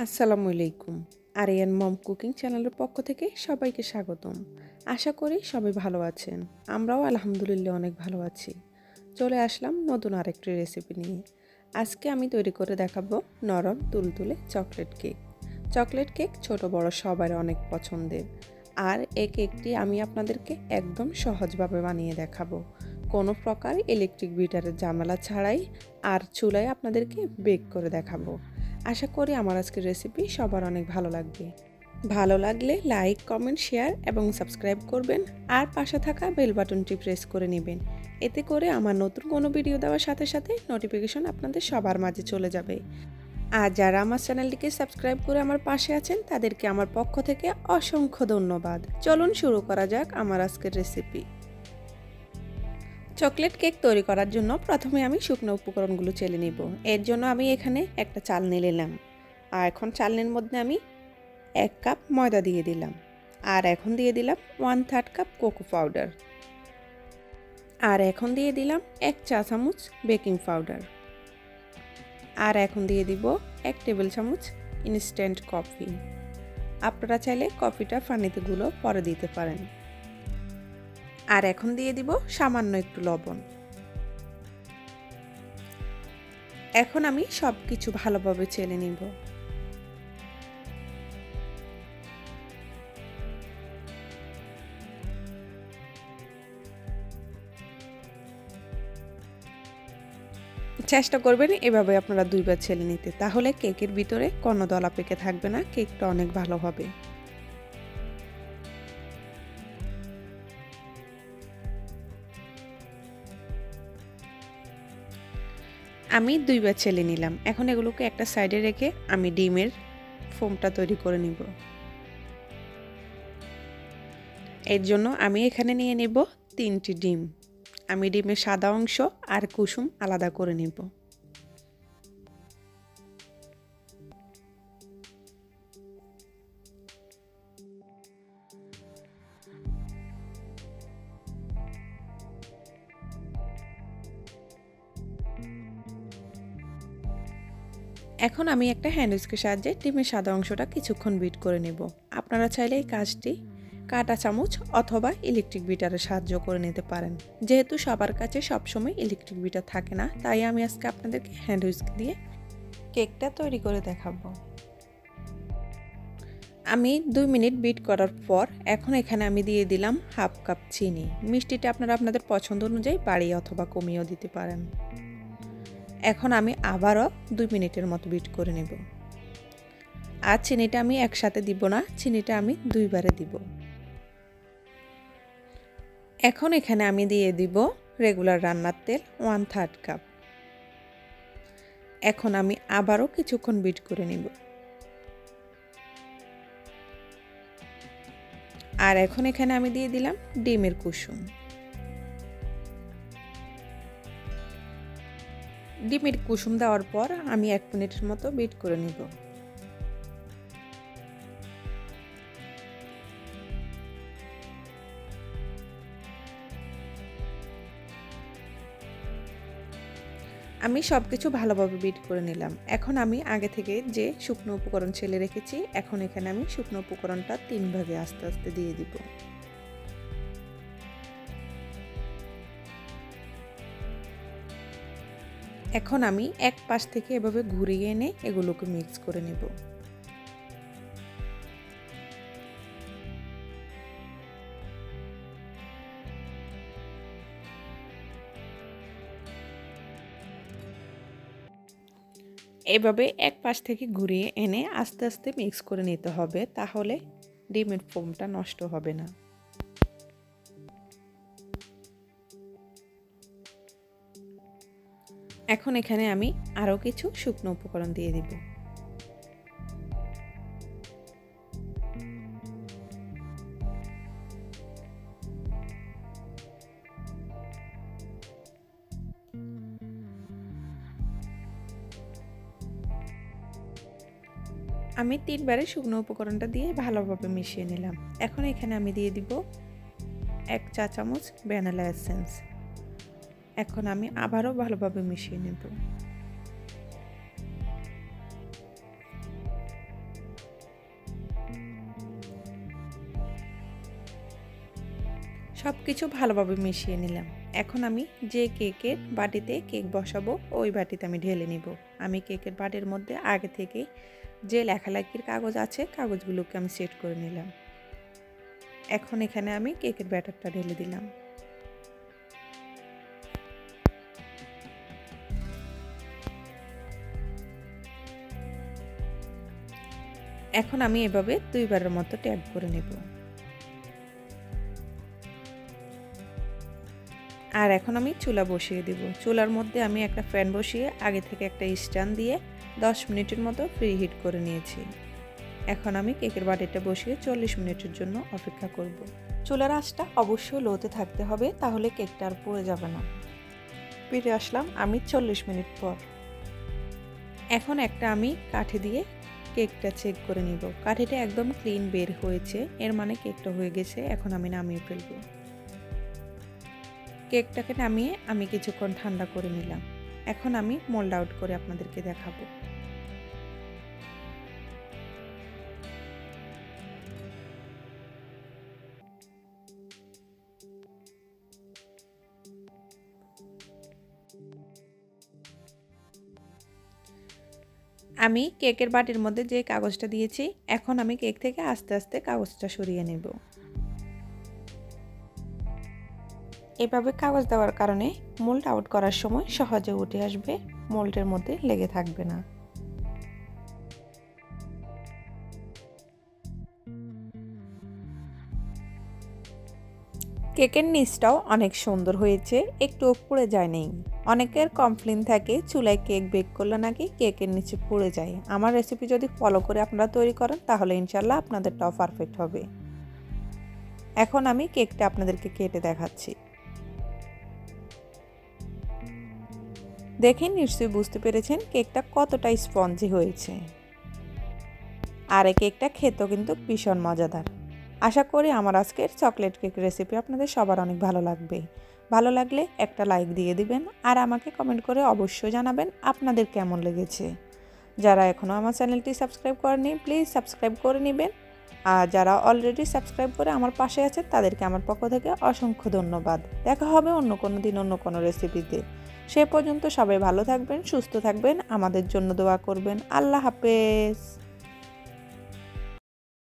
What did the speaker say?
আসসালামু আলাইকুম। আরিয়ান মম কুকিং চ্যানেলের পক্ষ থেকে সবাইকে স্বাগতম। আশা করি সবাই ভালো আছেন। আমরাও আলহামদুলিল্লাহ অনেক ভালো আছি। চলে আসলাম নতুন আরেকটি রেসিপি নিয়ে। আজকে আমি তৈরি করে দেখাবো নরম তুলতুলে চকলেট কেক। চকলেট কেক ছোট বড় সবার অনেক পছন্দের। আর এই কেকটি আমি আপনাদেরকে একদম সহজভাবে বানিয়ে দেখাবো। কোনো প্রকার ইলেকট্রিক বিটারের ঝামেলা ছাড়াই আর চুলায় আপনাদেরকে বেক করে দেখাবো। আশা করি আমার আজকের রেসিপি সবার অনেক ভালো লাগবে। ভালো লাগলে লাইক, কমেন্ট, শেয়ার এবং সাবস্ক্রাইব করবেন আর পাশে থাকা বেল বাটনটি প্রেস করে নেবেন। এতে করে আমার নতুন কোনো ভিডিও দেওয়ার সাথে সাথে নোটিফিকেশন আপনাদের সবার মাঝে চলে যাবে। আর যারা আমার চ্যানেলটিকে সাবস্ক্রাইব করে আমার পাশে আছেন তাদেরকে আমার পক্ষ থেকে অসংখ্য ধন্যবাদ। চলুন শুরু করা যাক আমার আজকের রেসিপি। চকলেট কেক তৈরি করার জন্য প্রথমে আমি শুকনো উপকরণগুলো চেলে নিব। এর জন্য আমি এখানে একটা চালনি নিলাম। আর এখন চালনির মধ্যে আমি 1 কাপ ময়দা দিয়ে দিলাম। আর এখন দিয়ে দিলাম 1/3 কাপ কোকো পাউডার। আর এখন দিয়ে দিলাম 1 চা চামচ বেকিং পাউডার। আর এখন দিয়ে দিব 1 টেবিল চামচ ইনস্ট্যান্ট কফি। আপনারা চাইলে কফিটা পানিতে গুলো পরে দিতে পারেন। আর এখন দিয়ে দিব সামান্য একটু লবণ। এখন আমি সব কিছু ভালোভাবে চেলে নিব। চেষ্টা করবেন এভাবে আপনারা 2 বার ছেলে নিতে, তাহলে কেকের ভিতরে কোনো দলা পেকে থাকবে না, কেকটা অনেক ভালো হবে। আমি 2 বার ছেলে নিলাম। এখন এগুলোকে একটা সাইডে রেখে আমি ডিমের ফোমটা তৈরি করে নিব। এর জন্য আমি এখানে নিয়ে নেব 3টি ডিম। আমি ডিমের সাদা অংশ আর কুসুম আলাদা করে নিব। এখন আমি একটা হ্যান্ড উইস্কের সাহায্যে ডিমের সাদা অংশটা কিছুক্ষণ বিট করে নেব। আপনারা চাইলে এই কাজটি কাঁটা চামচ অথবা ইলেকট্রিক বিটারের সাহায্য করে নিতে পারেন। যেহেতু সবার কাছে সবসময় ইলেকট্রিক বিটার থাকে না, তাই আমি আজকে আপনাদেরকে হ্যান্ড উইস্ক দিয়ে কেকটা তৈরি করে দেখাবো। আমি 2 মিনিট বিট করার পর এখন এখানে আমি দিয়ে দিলাম 1/2 কাপ চিনি। মিষ্টিটা আপনারা আপনাদের পছন্দ অনুযায়ী বাড়িয়ে অথবা কমিয়েও দিতে পারেন। এখন আমি আবারও 2 মিনিটের মতো বিট করে নেব। আর চিনিটা আমি একসাথে দিব না, চিনিটা আমি 2 বারে দিব। এখন এখানে আমি দিয়ে দিব রেগুলার রান্নার তেল 1/3 কাপ। এখন আমি আবারও কিছুক্ষণ বিট করে নেব। আর এখন এখানে আমি দিয়ে দিলাম ডিমের কুসুম। ডিমের কুসুম দেওয়ার পর আমি 1 মিনিটের মতো বিট করে নেব। আমি সব কিছু ভালোভাবে বিট করে নিলাম। এখন আমি আগে থেকে যে শুকনো উপকরণ ছেলে রেখেছি, এখন এখানে আমি শুকনো উপকরণটা 3 ভাগে আস্তে আস্তে দিয়ে দিব। এখন আমি এক পাশ থেকে এভাবে ঘুরিয়ে এনে এগুলোকে মিক্স করে নেব। এভাবে এক পাশ থেকে ঘুরিয়ে এনে আস্তে আস্তে মিক্স করে নিতে হবে, তাহলে ডিমের ফোমটা নষ্ট হবে না। এখন এখানে আমি আরও কিছু শুকনো উপকরণ দিয়ে দিব। আমি 3 বারে শুকনো উপকরণটা দিয়ে ভালোভাবে মিশিয়ে নিলাম। এখন এখানে আমি দিয়ে দিব 1 চা চামচ ভ্যানিলা এসেন্স। এখন আমি আবারও ভালোভাবে মিশিয়ে নেব। সব কিছু ভালোভাবে মিশিয়ে নিলাম। এখন আমি যে কেকের বাটিতে কেক বসাবো ওই বাটিতে আমি ঢেলে নিব। আমি কেকের বাটির মধ্যে আগে থেকে যে লেখালেখির কাগজ আছে কাগজগুলোকে আমি সেট করে নিলাম। এখন এখানে আমি কেকের ব্যাটারটা ঢেলে দিলাম। এখন আমি এভাবে দুইবারের মতো ট্যাপ করে নেব। আর এখন আমি চুলা বসিয়ে দেব। চুলার মধ্যে আমি একটা ফ্যান বসিয়ে আগে থেকে একটা স্ট্যান্ড দিয়ে 10 মিনিটের মতো প্রি হিট করে নিয়েছি। এখন আমি কেকের বাটিটা বসিয়ে 40 মিনিটের জন্য অপেক্ষা করব। চুলার আঁচটা অবশ্যই লোতে থাকতে হবে, তাহলে কেকটা আর পুড়ে যাবে না। ফিরে আসলাম আমি 40 মিনিট পর। এখন একটা আমি কাঠি দিয়ে কেকটা চেক করে নিব। কাঠিটা একদম ক্লিন বের হয়েছে, এর মানে কেকটা হয়ে গেছে। এখন আমি নামিয়ে ফেলব। কেকটাকে নামিয়ে আমি কিছুক্ষণ ঠান্ডা করে নিলাম। এখন আমি মোল্ড আউট করে আপনাদেরকে দেখাবো। আমি কেকের বাটির মধ্যে যে কাগজটা দিয়েছি, এখন আমি কেক থেকে আস্তে আস্তে কাগজটা সরিয়ে নেব। এভাবে কাগজ দেওয়ার কারণে মোল্ড আউট করার সময় সহজে উঠে আসবে, মোল্ডের মধ্যে লেগে থাকবে না। কেকের নিচটাও অনেক সুন্দর হয়েছে, একটু পুড়ে যায়নি। অনেকের কমপ্লেন থাকে চুলায় কেক বেক করলে নাকি কেকের নিচে পুড়ে যায়। আমার রেসিপি যদি ফলো করে আপনারা তৈরি করেন তাহলে ইনশাল্লাহ আপনাদেরটাও পারফেক্ট হবে। এখন আমি কেকটা আপনাদেরকে কেটে দেখাচ্ছি। দেখেন, নিশ্চয়ই বুঝতে পেরেছেন কেকটা কতটা স্পঞ্জি হয়েছে। আর এই কেকটা খেতেও কিন্তু ভীষণ মজাদার। আশা করি আমার আজকের চকলেট কেক রেসিপি আপনাদের সবার অনেক ভালো লাগবে। ভালো লাগলে একটা লাইক দিয়ে দিবেন আর আমাকে কমেন্ট করে অবশ্যই জানাবেন আপনাদের কেমন লেগেছে। যারা এখনও আমার চ্যানেলটি সাবস্ক্রাইব করেনি প্লিজ সাবস্ক্রাইব করে নেবেন। আর যারা অলরেডি সাবস্ক্রাইব করে আমার পাশে আছে তাদেরকে আমার পক্ষ থেকে অসংখ্য ধন্যবাদ। দেখা হবে অন্য কোনো দিন অন্য কোনো রেসিপিতে। সে পর্যন্ত সবাই ভালো থাকবেন, সুস্থ থাকবেন, আমাদের জন্য দোয়া করবেন। আল্লাহ হাফেজ।